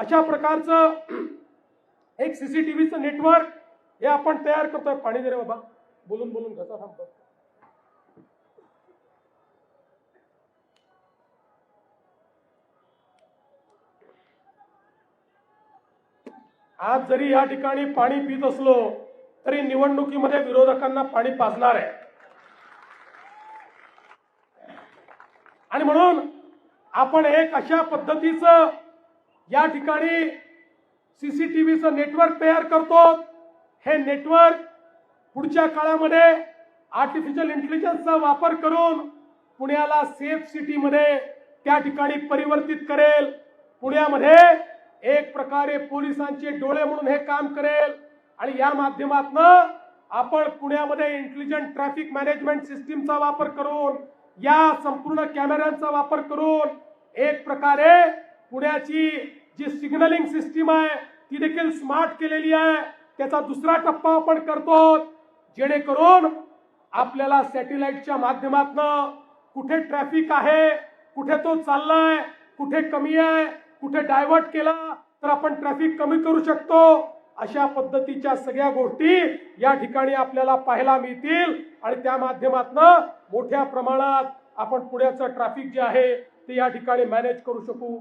अशा प्रकारचं एक सीसीटीव्हीचं नेटवर्क हे आपण तयार करतोय. पाणी दे रे बाबा, बोलून बोलून घसा थांबतो. आज जरी या ठिकाणी पाणी पित असलो तरी निवडणुकीमध्ये विरोधकांना पाणी पाजणार आहे. आणि म्हणून आपण एक अशा पद्धतीचं या ठिकाणी सीसीटीव्हीचं नेटवर्क तयार करतो. हे नेटवर्क पुढच्या काळामध्ये आर्टिफिशियल इंटेलिजन्सचा वापर करून पुण्याला सेफ सिटीमध्ये त्या ठिकाणी परिवर्तित करेल. पुण्यामध्ये एक प्रकारे पोलिसांचे डोळे म्हणून हे काम करेल. आणि या माध्यमातून आपण पुण्यामध्ये इंटेलिजंट ट्रॅफिक मॅनेजमेंट सिस्टीमचा वापर करून, या संपूर्ण कॅमेऱ्यांचा वापर करून एक प्रकारे पुण्याची जी सिग्नलिंग सिस्टीम आहे ती देखील स्मार्ट केलेली आहे. त्याचा दुसरा टप्पा आपण करतो, जेणेकरून आपल्याला सॅटेलाइटच्या माध्यमातून कुठे ट्रॅफिक आहे, कुठे तो चाललाय, कुठे कमी आहे, कुठे डायव्हर्ट केला तर आपण ट्रॅफिक कमी करू शकतो. अशा पद्धतीच्या सगळ्या गोष्टी या ठिकाणी आपल्याला पाहायला मिळतील. आणि त्या माध्यमातून मोठ्या प्रमाणात आपण पुण्याचं ट्रॅफिक जे आहे ते या ठिकाणी मॅनेज करू शकू.